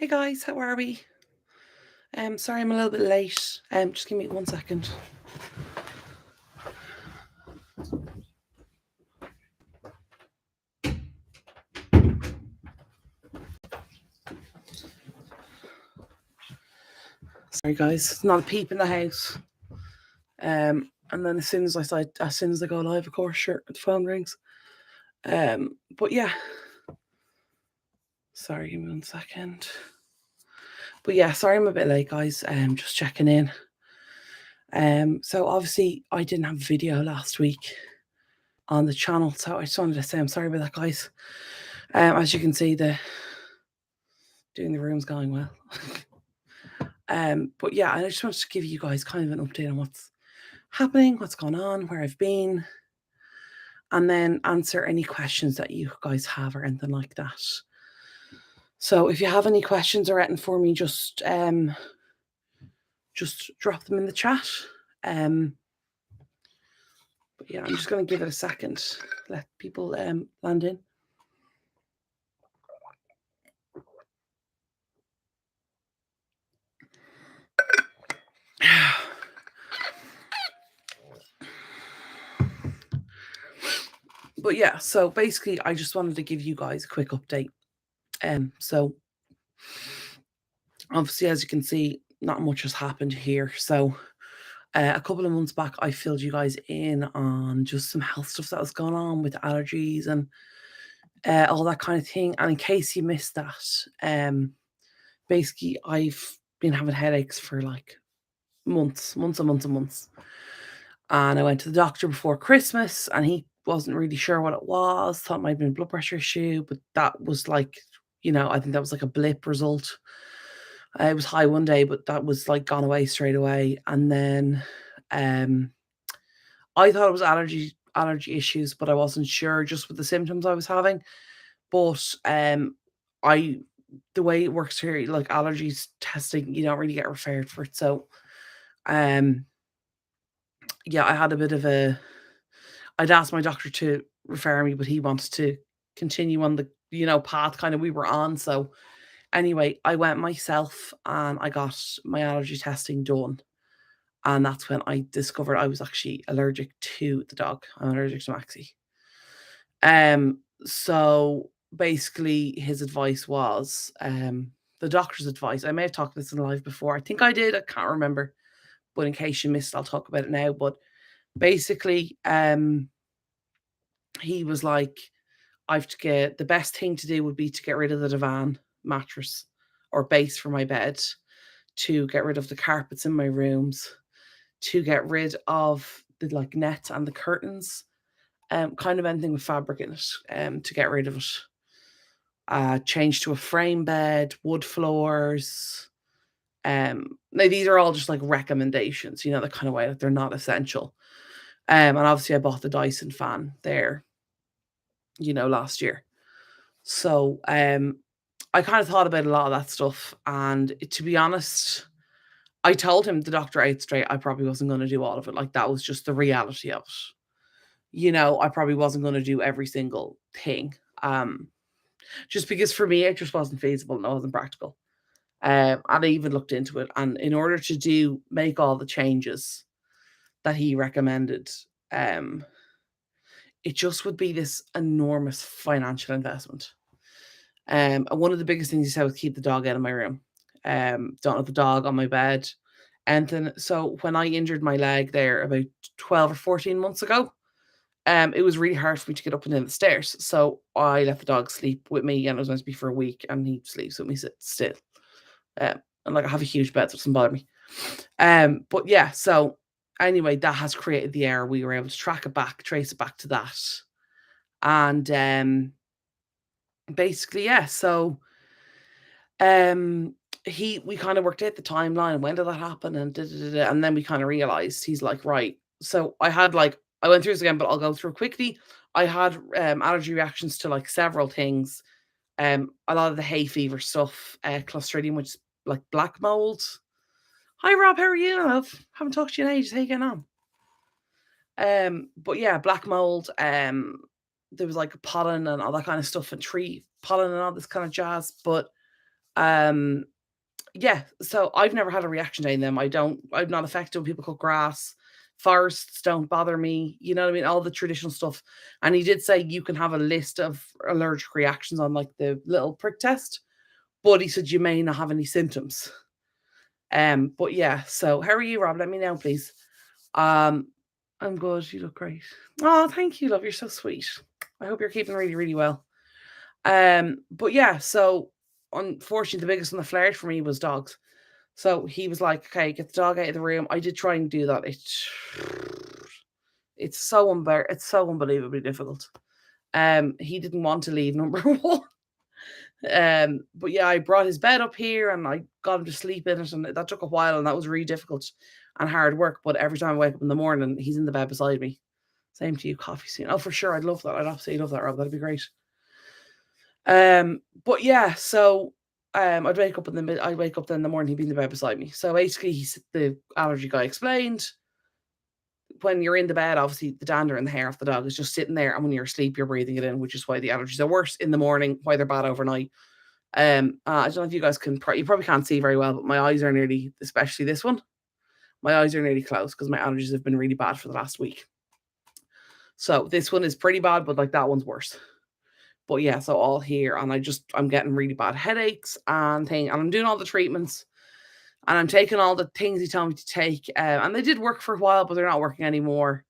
Hey guys, how are we? Sorry I'm a little bit late. Just give me 1 second. Sorry guys, not a peep in the house. And then as soon as I go live, of course, sure, the phone rings. But yeah, sorry, give me 1 second. But yeah, sorry I'm a bit late, guys. Just checking in. So obviously I didn't have a video last week on the channel, so I just wanted to say I'm sorry about that, guys. As you can see, doing the room's going well. But yeah, I just wanted to give you guys kind of an update on what's happening, what's going on, where I've been, and then answer any questions that you guys have or anything like that. So if you have any questions or anything for me, just drop them in the chat. But yeah, I'm just going to give it a second, let people land in. But yeah, so basically I just wanted to give you guys a quick update. So obviously, as you can see, not much has happened here. So a couple of months back, I filled you guys in on just some health stuff that was going on with allergies and all that kind of thing. And in case you missed that, basically, I've been having headaches for like months and months and months. And I went to the doctor before Christmas, and he wasn't really sure what it was, thought it might have been a blood pressure issue, but that was like, I think that was like a blip result. It was high one day, but that was like gone away straight away. And then I thought it was allergy issues, but I wasn't sure just with the symptoms I was having. But I the way it works here, like allergies testing, you don't really get referred for it. So um yeah, I had a bit of a I'd asked my doctor to refer me, but he wanted to continue on the, path kind of we were on. So anyway, I went myself and I got my allergy testing done. And that's when I discovered I was actually allergic to the dog. I'm allergic to Maxie. So basically his advice was, the doctor's advice. I may have talked this in live before. I think I did, I can't remember. But in case you missed, I'll talk about it now. But basically, he was like, the best thing to do would be to get rid of the divan mattress or base for my bed, to get rid of the carpets in my rooms, to get rid of the like net and the curtains, kind of anything with fabric in it, to get rid of it. Change to a frame bed, wood floors. Now these are all just like recommendations, the kind of way that they're not essential. And obviously I bought the Dyson fan there, last year. So I kind of thought about a lot of that stuff. And to be honest, I told him, the doctor out straight, I probably wasn't going to do all of it. Like that was just the reality of it. I probably wasn't going to do every single thing. Just because for me it just wasn't feasible and it wasn't practical. And I even looked into it. And in order to make all the changes that he recommended, it just would be this enormous financial investment. And one of the biggest things he said was keep the dog out of my room. Don't have the dog on my bed. And then, so when I injured my leg there about 12 or 14 months ago, it was really hard for me to get up and down the stairs. So I let the dog sleep with me, and it was meant to be for a week, and he sleeps with me still. And like I have a huge bed, so it doesn't bother me. But yeah, so anyway, that has created the error. We were able to trace it back to that. And basically, yeah, so we kind of worked out the timeline, when did that happen, and and then we kind of realized, he's like, right. So I went through this again, but I'll go through quickly. I had allergy reactions to like several things. A lot of the hay fever stuff, Clostridium, which is like black mold. Hi Rob, how are you, love? Haven't talked to you in ages. How you getting on? But yeah, black mold. There was like pollen and all that kind of stuff, and tree pollen and all this kind of jazz. But Um, yeah, so I've never had a reaction day in them. I'm not affected when people cut grass. Forests don't bother me. You know what I mean? All the traditional stuff. And he did say you can have a list of allergic reactions on like the little prick test, but he said you may not have any symptoms. But yeah, so how are you, Rob? Let me know, please. Um, I'm good. You look great. Oh, thank you, love. You're so sweet. I hope you're keeping really, really well. But yeah, so unfortunately, the biggest one that flared for me was dogs. So he was like, "Okay, get the dog out of the room." I did try and do that. It's so unbelievably difficult. He didn't want to leave, number one. But yeah, I brought his bed up here and I got him to sleep in it, and that took a while, and that was really difficult and hard work. But every time I wake up in the morning, he's in the bed beside me. Same to you, coffee soon. Oh, for sure, I'd love that. I'd absolutely love that, Rob. That'd be great. But yeah, so I'd wake up then in the morning, he'd be in the bed beside me. So basically, the allergy guy explained when you're in the bed, obviously the dander and the hair off the dog is just sitting there, and when you're asleep, you're breathing it in, which is why the allergies are worse in the morning, why they're bad overnight. I don't know if you guys you probably can't see very well, but my eyes are nearly, especially this one, my eyes are nearly closed because my allergies have been really bad for the last week. So this one is pretty bad, but like that one's worse. But yeah, so all here, and I'm getting really bad headaches and I'm doing all the treatments, and I'm taking all the things he told me to take, and they did work for a while, but they're not working anymore.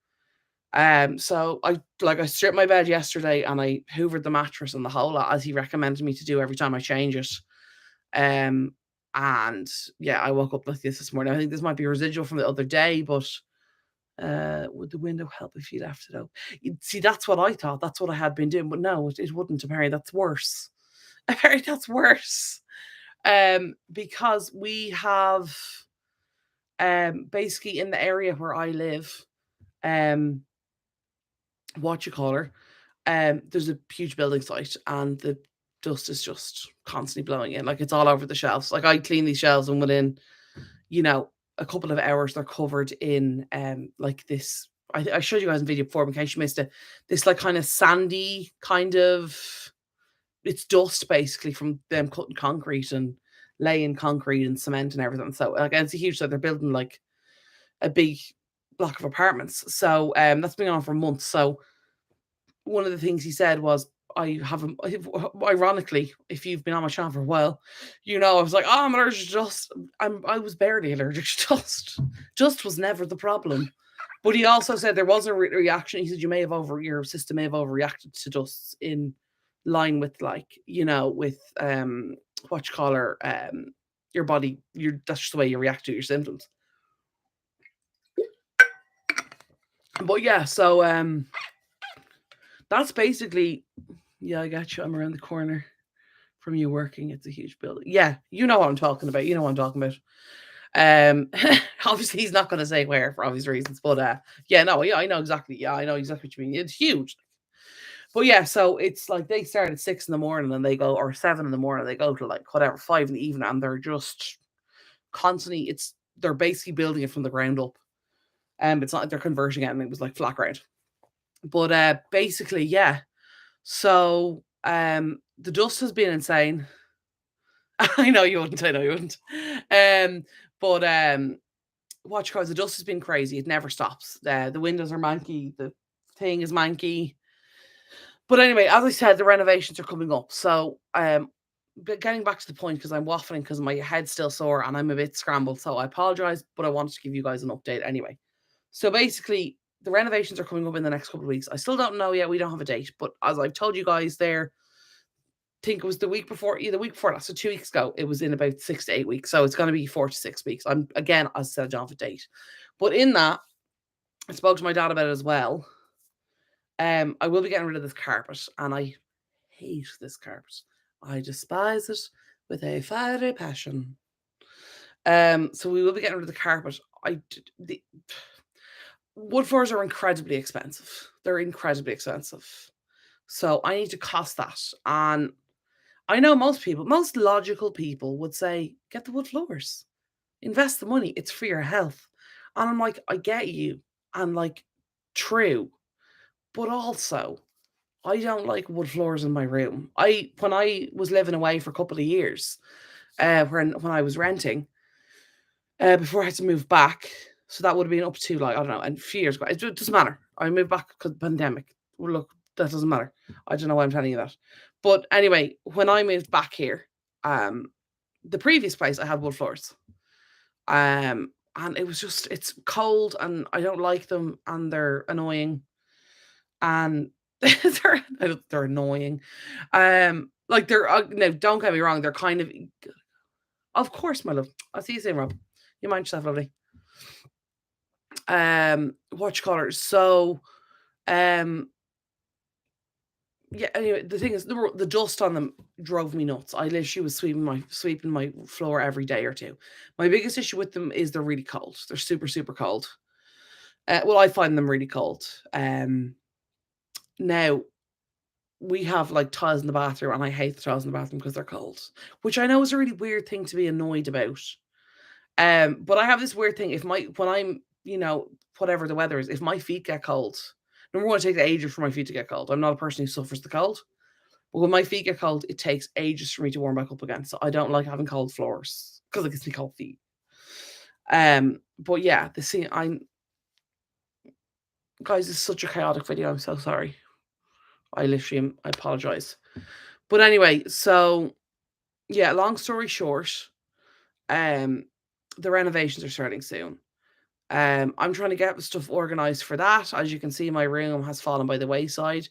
So I stripped my bed yesterday and I hoovered the mattress and the whole lot as he recommended me to do every time I change it. Um, and yeah, I woke up like this morning. I think this might be residual from the other day, but would the window help if you left it open? See, that's what I thought. That's what I had been doing, but no, it wouldn't. Apparently, that's worse. Apparently, that's worse. Because we have basically in the area where I live, um, what you call her, there's a huge building site and the dust is just constantly blowing in. Like it's all over the shelves. Like I clean these shelves and within, you know, a couple of hours they're covered in like this. I showed you guys in video before in case you missed it. This like kind of sandy kind of, it's dust basically from them cutting concrete and laying concrete and cement and everything. So like it's a huge, so they're building like a big block of apartments. So that's been on for months. So one of the things he said was, I haven't, ironically, if you've been on my channel for a while, you know, I was like, oh, I'm allergic to dust. I was barely allergic to dust. Dust was never the problem. But he also said there was a reaction. He said your system may have overreacted to dust in line with like, you know, with what you call her, your body, that's just the way you react to your symptoms. But yeah, so that's basically, yeah, I got you. I'm around the corner from you working. It's a huge building. Yeah, you know what I'm talking about. You know what I'm talking about. Um, obviously he's not going to say where for obvious reasons, but yeah, no, yeah, I know exactly. Yeah, I know exactly what you mean. It's huge. But yeah, so it's like they start at 6 in the morning and they go, or 7 in the morning, they go to like whatever 5 in the evening, and they're just constantly. They're basically building it from the ground up. It's not like they're converting it and it was like flat ground. But basically, yeah. So the dust has been insane. I know you wouldn't. I know you wouldn't. But watch cars. The dust has been crazy. It never stops. The windows are manky. The thing is manky. But anyway, as I said, the renovations are coming up. So but getting back to the point, because I'm waffling because my head's still sore and I'm a bit scrambled. So I apologize, but I wanted to give you guys an update anyway. So basically, the renovations are coming up in the next couple of weeks. I still don't know yet. We don't have a date, but as I've told you guys there, think it was the week before, yeah, the week before that, so 2 weeks ago, it was in about 6 to 8 weeks. So it's going to be 4 to 6 weeks. I'm again, as I said, I don't have a date, but in that, I spoke to my dad about it as well. I will be getting rid of this carpet, and I hate this carpet. I despise it with a fiery passion. So we will be getting rid of the carpet. The wood floors are incredibly expensive. They're incredibly expensive. So I need to cost that. And I know most logical people would say, get the wood floors, invest the money, it's for your health. And I'm like, I get you. And like, true. But also, I don't like wood floors in my room. When I was living away for a couple of years, when I was renting, before I had to move back. So that would have been up to, like, I don't know, a few years ago. It doesn't matter. I moved back because of the pandemic. Well, look, that doesn't matter. I don't know why I'm telling you that. But anyway, when I moved back here, um, the previous place I had wood floors. And it was just, it's cold and I don't like them and they're annoying. And they're annoying. Like they're no, don't get me wrong, they're kind of course, my love. I'll see you soon, Rob. You mind yourself, lovely. What you call her? So, um, yeah. Anyway, the thing is, the dust on them drove me nuts. I literally was sweeping my floor every day or two. My biggest issue with them is they're really cold. They're super super cold. Well, I find them really cold. Now we have like tiles in the bathroom, and I hate the tiles in the bathroom because they're cold, which I know is a really weird thing to be annoyed about. But I have this weird thing. If my when I'm, whatever the weather is, if my feet get cold, number one, it takes ages for my feet to get cold. I'm not a person who suffers the cold. But when my feet get cold, it takes ages for me to warm back up again. So I don't like having cold floors because it gives me cold feet. But yeah, the scene I'm guys, it's such a chaotic video. I'm so sorry. I literally I apologize. But anyway, so yeah, long story short, um, the renovations are starting soon. I'm trying to get stuff organized for that. As you can see, my room has fallen by the wayside.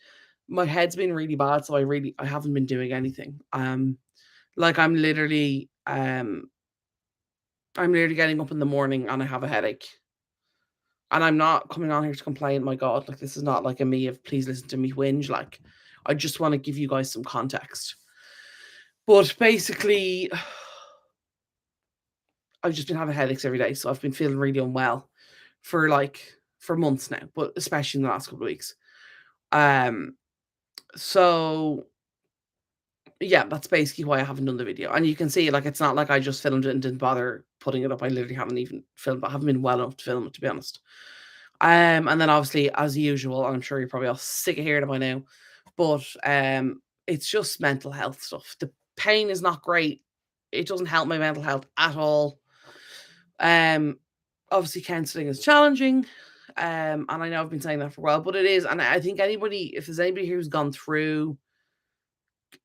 My head's been really bad, so I haven't been doing anything. Like I'm literally getting up in the morning and I have a headache. And I'm not coming on here to complain, my God, like this is not like a me of please listen to me whinge. Like I just want to give you guys some context. But basically, I've just been having headaches every day, so I've been feeling really unwell for months now, but especially in the last couple of weeks. Um, so yeah, that's basically why I haven't done the video. And you can see, like, it's not like I just filmed it and didn't bother putting it up. I literally haven't even filmed. I haven't been well enough to film it, to be honest. And then obviously, as usual, I'm sure you're probably all sick of hearing it by now, but it's just mental health stuff. The pain is not great. It doesn't help my mental health at all. Um, Obviously, counseling is challenging. And I know I've been saying that for a while, but it is. And I think if there's anybody who's gone through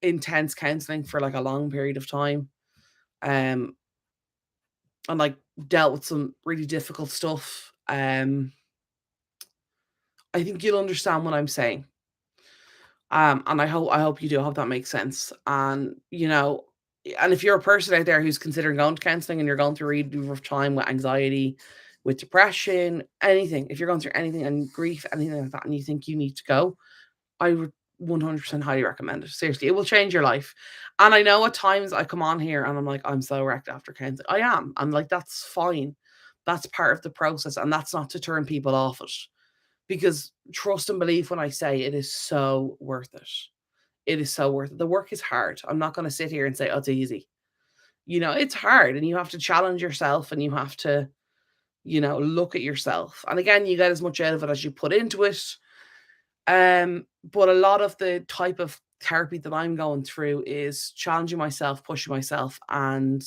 intense counseling for like a long period of time, um, and like dealt with some really difficult stuff, I think you'll understand what I'm saying. And I hope you do. I hope that makes sense. And and if you're a person out there who's considering going to counseling and you're going through a really rough time with anxiety, with depression, anything, if you're going through anything and grief, anything like that, and you think you need to go, I would 100% highly recommend it. Seriously, it will change your life. And I know at times I come on here and I'm like, I'm so wrecked after counseling. I am. I'm like, that's fine. That's part of the process. And that's not to turn people off it. Because trust and believe when I say it is so worth it. It is so worth it. The work is hard. I'm not going to sit here and say, oh, it's easy. It's hard and you have to challenge yourself and you have to, look at yourself. And again, you get as much out of it as you put into it. But a lot of the type of therapy that I'm going through is challenging myself, pushing myself, and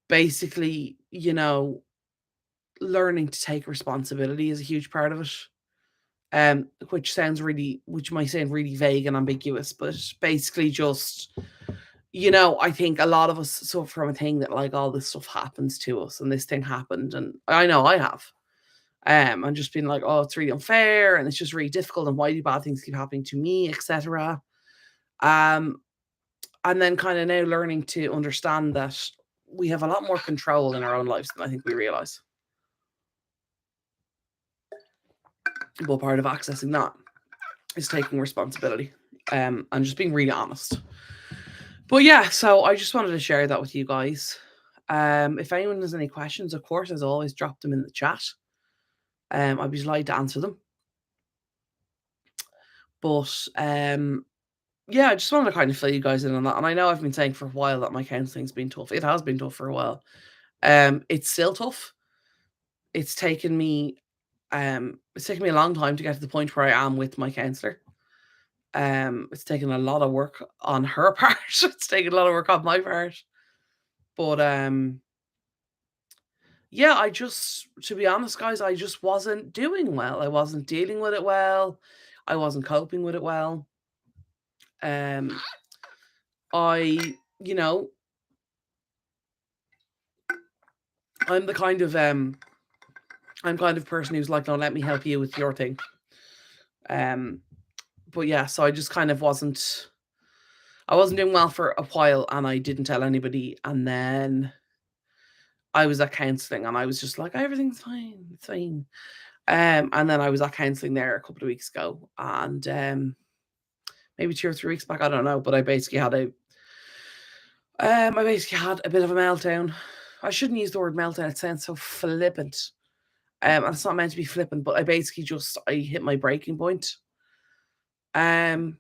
basically, learning to take responsibility is a huge part of it. Which might sound really vague and ambiguous, but basically just, I think a lot of us suffer from a thing that like all this stuff happens to us and this thing happened. And I know I have. And just being like, oh, it's really unfair and it's just really difficult and why do bad things keep happening to me, etc. And then kind of now learning to understand that we have a lot more control in our own lives than I think we realize. But part of accessing that is taking responsibility, and just being really honest. But yeah, so I just wanted to share that with you guys. If anyone has any questions, of course, as always, drop them in the chat. I'd be delighted to answer them. But yeah, I just wanted to kind of fill you guys in on that. And I know I've been saying for a while that my counseling's been tough. It has been tough for a while. It's still tough. It's taken me a long time to get to the point where I am with my counsellor. It's taken a lot of work on her part. It's taken a lot of work on my part. But yeah, to be honest, guys, I just wasn't doing well. I wasn't dealing with it well. I wasn't coping with it well. Um, I, you know, I'm the kind of I'm kind of person who's like, no, let me help you with your thing. Um, but yeah, so I just kind of I wasn't doing well for a while, and I didn't tell anybody. And then I was at counseling, and I was just like, everything's fine, it's fine. And then I was at counseling there a couple of weeks ago, and maybe 2 or 3 weeks back, I don't know, but I basically had a bit of a meltdown. I shouldn't use the word meltdown; it sounds so flippant. And it's not meant to be flippant, but I hit my breaking point. Um,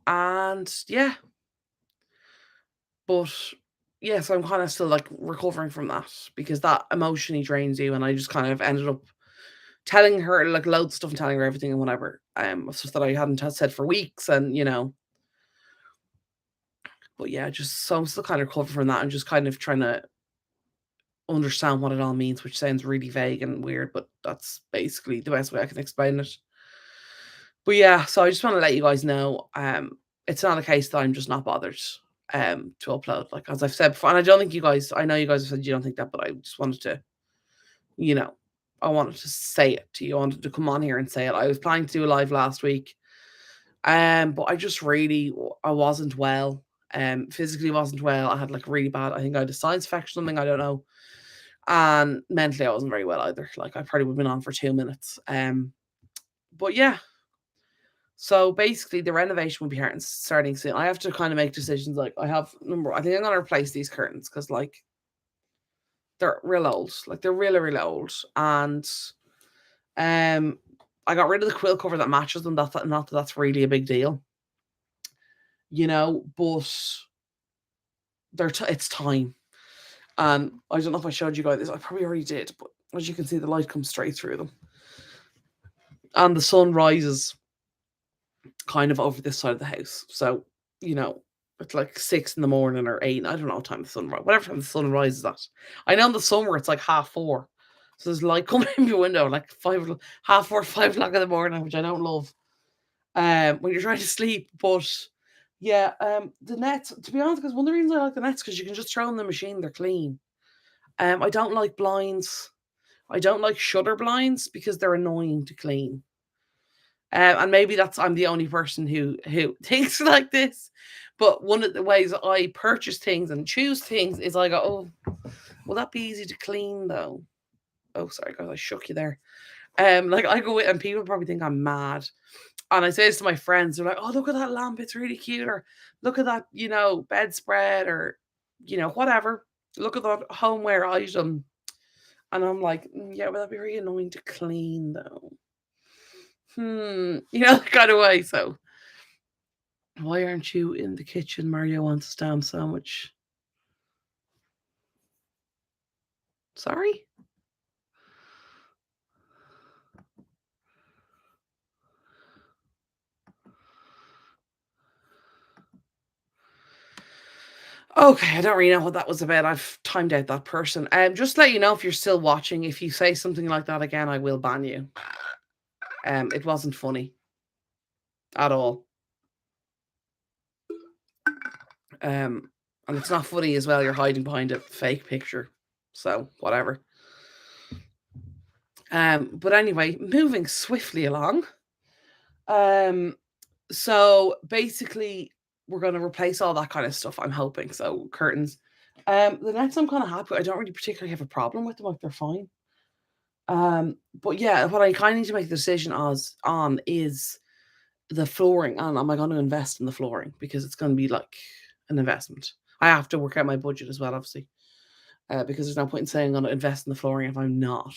and yeah, but yeah, so I'm kind of still like recovering from that because that emotionally drains you, and I just kind of ended up telling her like loads of stuff and telling her everything and whatever. Stuff that I hadn't said for weeks, and but yeah, just so I'm still kind of recovering from that and just kind of trying to understand what it all means, which sounds really vague and weird, but that's basically the best way I can explain it. But yeah, so I just want to let you guys know, it's not a case that I'm just not bothered to upload. Like as I've said before, and I know you guys have said you don't think that, but I just wanted to, you know, I wanted to say it to you. I wanted to come on here and say it. I was planning to do a live last week. But I wasn't well. Physically wasn't well. I had like really bad, I think I had a sinus infection, something, I don't know. And mentally I wasn't very well either. Like I probably would have been on for 2 minutes. But yeah, so basically the renovation will be starting soon. I have to kind of make decisions. Like I think I'm gonna replace these curtains because like they're real old. Like they're really, really old. And um I got rid of the quilt cover that matches them. Not that that's really a big deal, but it's time. I don't know if I showed you guys this. I probably already did, but as you can see, the light comes straight through them, and the sun rises kind of over this side of the house. So it's like 6 in the morning or 8. I don't know what time the sun rises. Whatever time the sun rises at. I know in the summer it's like 4:30. So there's light coming in your window like 4:30, 5 o'clock in the morning, which I don't love. When you're trying to sleep, but yeah, the nets. To be honest, because one of the reasons I like the nets because you can just throw in the machine; they're clean. I don't like blinds. I don't like shutter blinds because they're annoying to clean. And maybe I'm the only person who thinks like this. But one of the ways I purchase things and choose things is I go, oh, will that be easy to clean though? Oh, sorry, guys, I shook you there. Like I go and people probably think I'm mad. And I say this to my friends, they're like, oh, look at that lamp, it's really cute. Or look at that, bedspread or, whatever. Look at that homeware item. And I'm like, yeah, but that'd be really annoying to clean though. That kind of way. So why aren't you in the kitchen? Mario wants a stam sandwich. Sorry? Okay, I don't really know what that was about. I've timed out that person. Just to let you know if you're still watching, if you say something like that again, I will ban you. It wasn't funny at all. And it's not funny as well. You're hiding behind a fake picture. So whatever. But anyway, moving swiftly along. So basically we're gonna replace all that kind of stuff, I'm hoping. So curtains. The nets I'm kind of happy. I don't really particularly have a problem with them, like they're fine. But yeah, what I kind of need to make a decision on is the flooring. And am I going to invest in the flooring? Because it's going to be like an investment. I have to work out my budget as well, obviously. Because there's no point in saying I'm going to invest in the flooring if I'm not.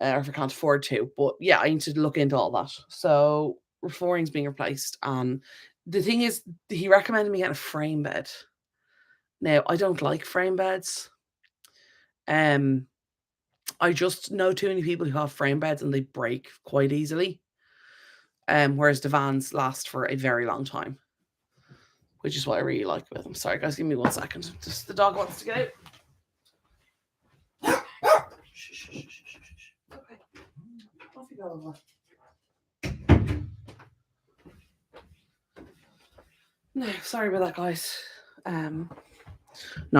Or if I can't afford to. But yeah, I need to look into all that. So flooring's being replaced. And the thing is, he recommended me getting a frame bed. Now, I don't like frame beds. I just know too many people who have frame beds and they break quite easily. Whereas divans last for a very long time. which is what I really like about them. Sorry, guys, give me 1 second. Just the dog wants to get out. Okay. Off you go. No, sorry about that, guys. No,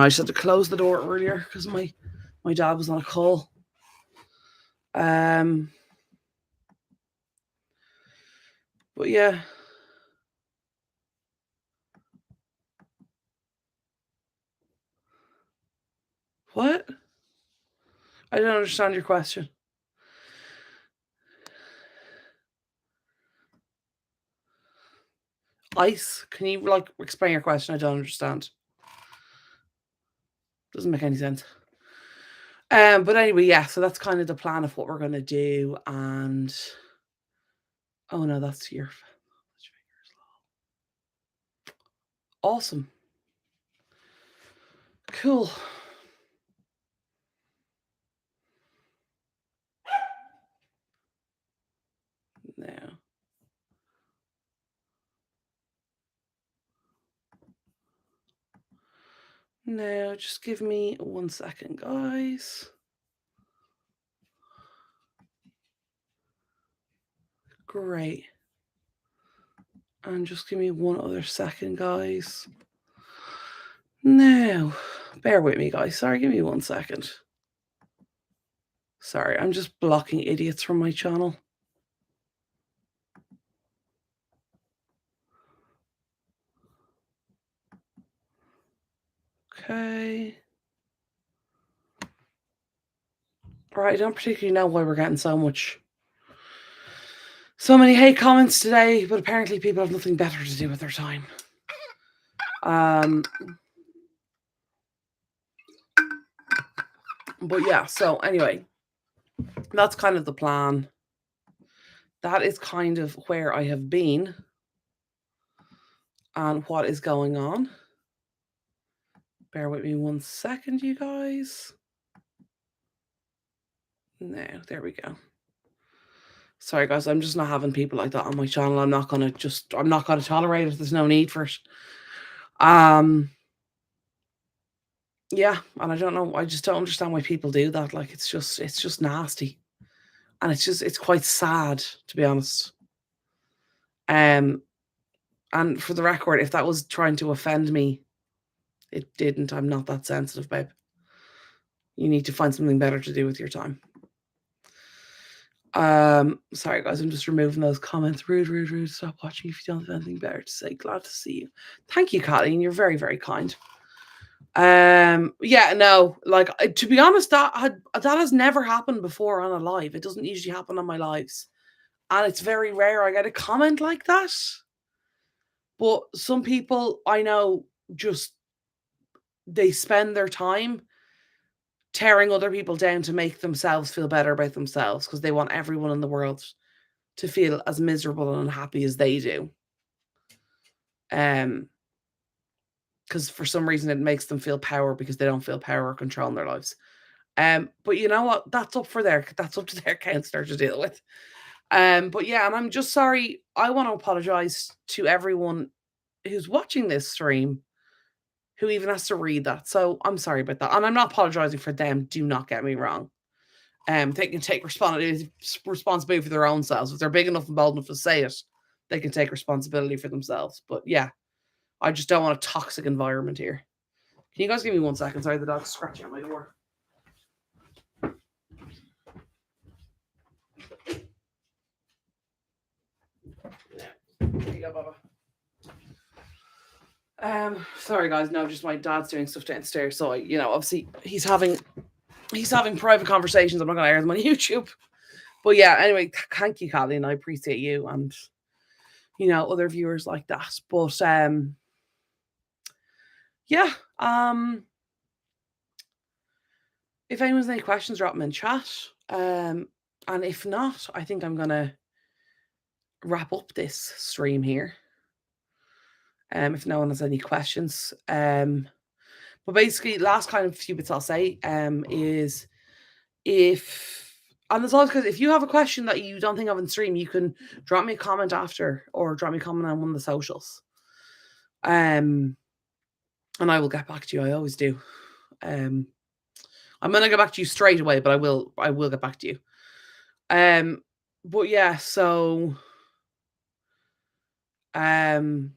I just had to close the door earlier because my dad was on a call. But yeah. What? I don't understand your question. Ice? Can you like explain your question? I don't understand. Doesn't make any sense. But anyway, yeah, so that's kind of the plan of what we're gonna do. And oh no, that's your awesome. Cool. Now. Now, just give me 1 second, guys. Great. And just give me 1 other second, guys. Now, bear with me, guys. Sorry, give me 1 second. Sorry, I'm just blocking idiots from my channel. Okay. All right, I don't particularly know why we're getting so many hate comments today, but apparently people have nothing better to do with their time. But yeah, so anyway, that's kind of the plan. That is kind of where I have been and what is going on. Bear with me 1 second, you guys. No, there we go. Sorry, guys, I'm just not having people like that on my channel. I'm not gonna tolerate it. There's no need for it. Yeah, and I don't know. I just don't understand why people do that. Like, it's just nasty, and it's quite sad, to be honest. And for the record, if that was trying to offend me, it didn't. I'm not that sensitive, babe. You need to find something better to do with your time. Sorry, guys, I'm just removing those comments. Rude. Stop watching if you don't have anything better to say. Glad to see you. Thank you, Colleen. You're very, very kind. Yeah, no, like, to be honest, that has never happened before on a live. It doesn't usually happen on my lives, and it's very rare I get a comment like that. But some people I know just they spend their time tearing other people down to make themselves feel better about themselves because they want everyone in the world to feel as miserable and unhappy as they do. Because for some reason it makes them feel power because they don't feel power or control in their lives. But you know what? That's up to their counselor to deal with. But yeah, and I'm just sorry. I want to apologize to everyone who's watching this stream who even has to read that. So I'm sorry about that. And I'm not apologizing for them. Do not get me wrong. They can take responsibility for their own selves. If they're big enough and bold enough to say it, they can take responsibility for themselves. But yeah, I just don't want a toxic environment here. Can you guys give me 1 second? Sorry, the dog's scratching at my door. There you go, Baba. Sorry guys, no, just my dad's doing stuff downstairs. So obviously he's having private conversations. I'm not gonna air them on YouTube. But yeah, anyway, thank you, Colleen. I appreciate you and other viewers like that. But yeah. If anyone's any questions, drop them in chat. And if not, I think I'm gonna wrap up this stream here. If no one has any questions. But basically, last kind of few bits I'll say is and it's always because if you have a question that you don't think of in stream, you can drop me a comment after or drop me a comment on one of the socials. And I will get back to you. I always do. I'm gonna get back to you straight away, but I will get back to you. Um, but yeah, so um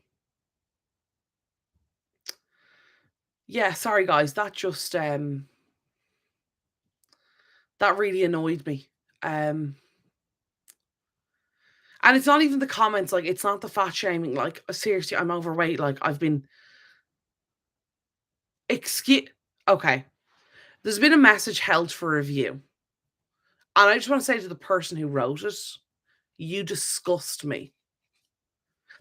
yeah, sorry guys, that really annoyed me. Um and it's not even the comments, like it's not the fat shaming, like seriously, I'm overweight, like I've been excuse okay. There's been a message held for review. And I just want to say to the person who wrote it, you disgust me.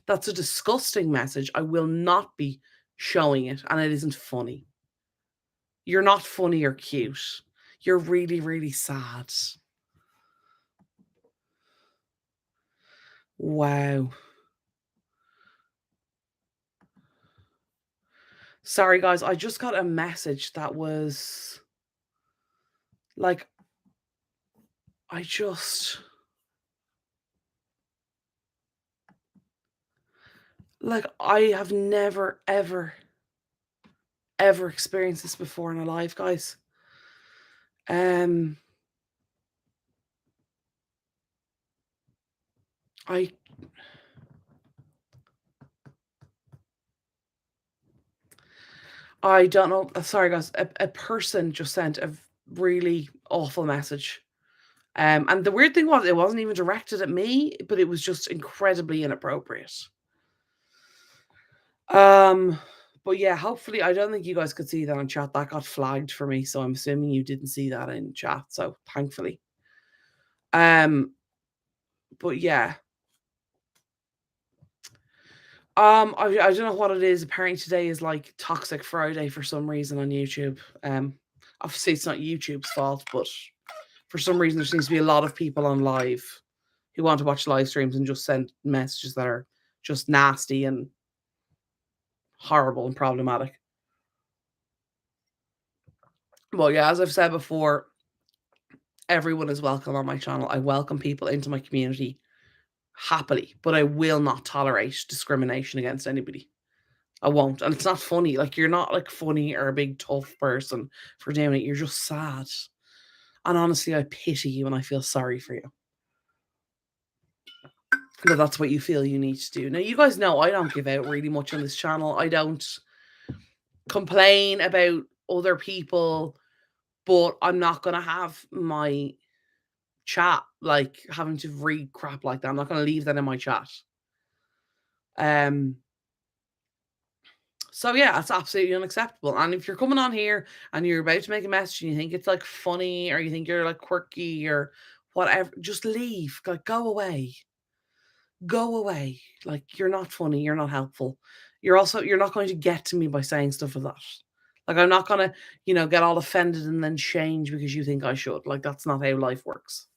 That's a disgusting message. I will not be showing it, and it isn't funny. You're not funny or cute. You're really, really sad. Wow. Sorry, guys. I just got a message that was like, I just, like, I have never, ever, ever experienced this before in my life, guys. Um, I I don't know. Sorry, guys. A person just sent a really awful message. And the weird thing was, it wasn't even directed at me, but it was just incredibly inappropriate. Um, but yeah, hopefully, I don't think you guys could see that on chat. That got flagged for me, so I'm assuming you didn't see that in chat. So thankfully, um, but yeah, I don't know what it is. Apparently, today is like Toxic Friday for some reason on YouTube. Obviously, it's not YouTube's fault, but for some reason, there seems to be a lot of people on live who want to watch live streams and just send messages that are just nasty and horrible and problematic. Well, yeah, as I've said before, everyone is welcome on my channel. I welcome people into my community happily, but I will not tolerate discrimination against anybody. I won't. And it's not funny. Like, you're not like funny or a big tough person for doing it. You're just sad. And honestly, I pity you and I feel sorry for you. But that's what you feel you need to do. Now, you guys know I don't give out really much on this channel. I don't complain about other people, but I'm not going to have my chat like having to read crap like that. I'm not going to leave that in my chat. Um, so yeah, that's absolutely unacceptable. And if you're coming on here and you're about to make a message and you think it's like funny or you think you're like quirky or whatever, just leave. Like, go away. Go away. Like, you're not funny, you're not helpful. You're not going to get to me by saying stuff like that. Like, I'm not gonna, get all offended and then change because you think I should. Like, that's not how life works.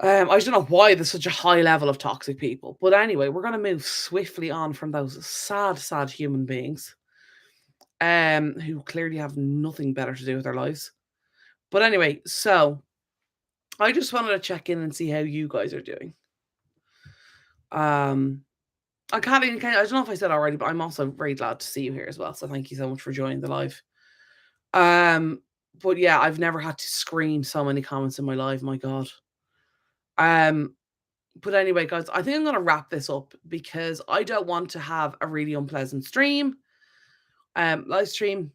I don't know why there's such a high level of toxic people. But anyway, we're gonna move swiftly on from those sad, sad human beings, who clearly have nothing better to do with their lives. But anyway, so I just wanted to check in and see how you guys are doing. Um, I can't even. I don't know if I said already, but I'm also very glad to see you here as well. So thank you so much for joining the live. But yeah, I've never had to screen so many comments in my life. My God. Um, but anyway, guys, I think I'm gonna wrap this up because I don't want to have a really unpleasant live stream.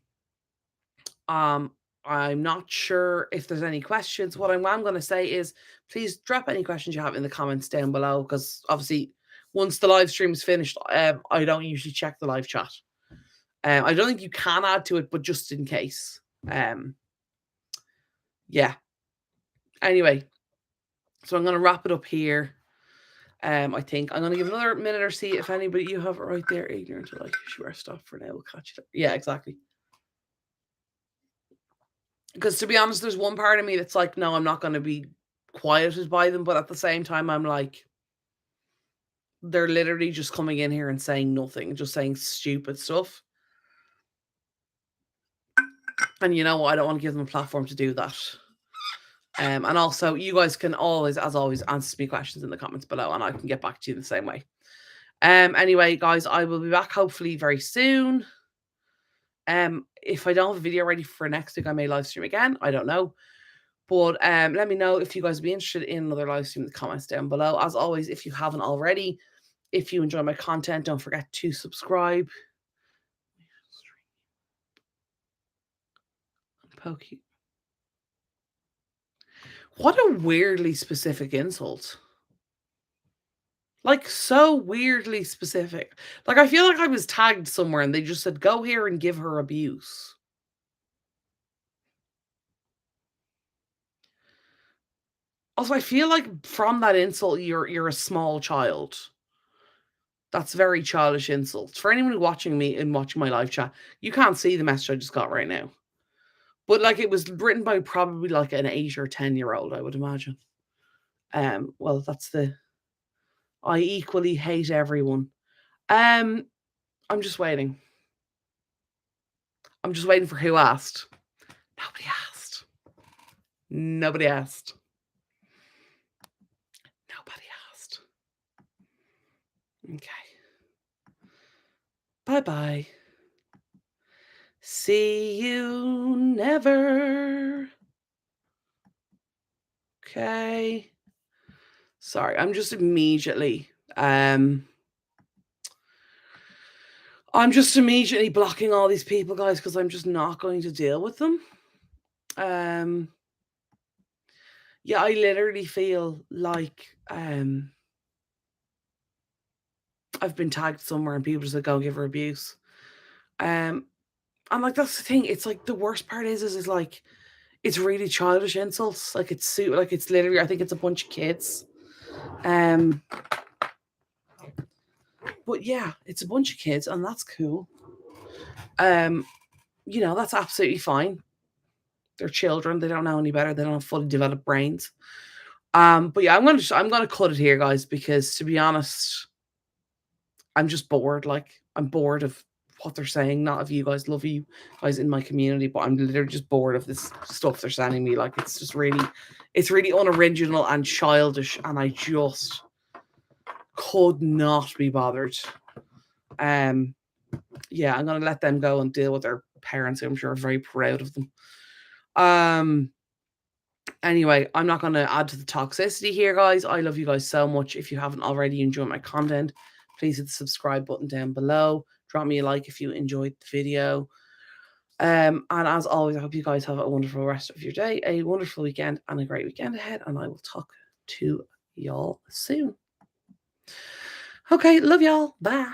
Um, I'm not sure if there's any questions. What I'm going to say is please drop any questions you have in the comments down below because obviously once the live stream is finished, I don't usually check the live chat. I don't think you can add to it, but just in case. Yeah. Anyway, so I'm going to wrap it up here. I think I'm going to give another minute or see if anybody, you have it right there, ignorant or like, sure, stop for now. We'll catch you there. Yeah, exactly. Because to be honest, there's one part of me that's like, no, I'm not going to be quieted by them. But at the same time, I'm like, they're literally just coming in here and saying nothing, just saying stupid stuff. And you know what? I don't want to give them a platform to do that. And also, you guys can always, as always, answer me questions in the comments below, and I can get back to you the same way. Anyway, guys, I will be back hopefully very soon. If I don't have a video ready for next week, I may live stream again. I don't know. But let me know if you guys would be interested in another live stream in the comments down below. As always, if you haven't already, if you enjoy my content, don't forget to subscribe. Pokey. What a weirdly specific insult. Like, so weirdly specific. Like, I feel like I was tagged somewhere and they just said, go here and give her abuse. Also, I feel like from that insult, you're a small child. That's very childish insult. For anyone watching me and watching my live chat, you can't see the message I just got right now. But like it was written by probably like an 8 or 10-year-old, I would imagine. Well, that's the I equally hate everyone. I'm just waiting. I'm just waiting for who asked. Nobody asked. Nobody asked. Nobody asked. Okay. Bye-bye. See you never. Okay. Sorry, I'm just immediately blocking all these people, guys, because I'm just not going to deal with them. Yeah, I literally feel like I've been tagged somewhere and people just like, go give her abuse. And like that's the thing. It's like the worst part is like it's really childish insults. Like it's literally, I think it's a bunch of kids. But yeah, it's a bunch of kids, and that's cool. You know, that's absolutely fine. They're children, they don't know any better, they don't have fully developed brains. But yeah, I'm gonna cut it here, guys, because to be honest, I'm just bored. Like, I'm bored of what they're saying. Not of you guys, love you guys in my community, but I'm literally just bored of this stuff they're sending me. Like, it's really unoriginal and childish, and I just could not be bothered. Yeah, I'm gonna let them go and deal with their parents, who I'm sure are very proud of them. Anyway, I'm not gonna add to the toxicity here, guys. I love you guys so much. If you haven't already enjoyed my content, please hit the subscribe button down below. Drop me a like if you enjoyed the video. And as always, I hope you guys have a wonderful rest of your day, a wonderful weekend, and a great weekend ahead. And I will talk to y'all soon. Okay, love y'all. Bye.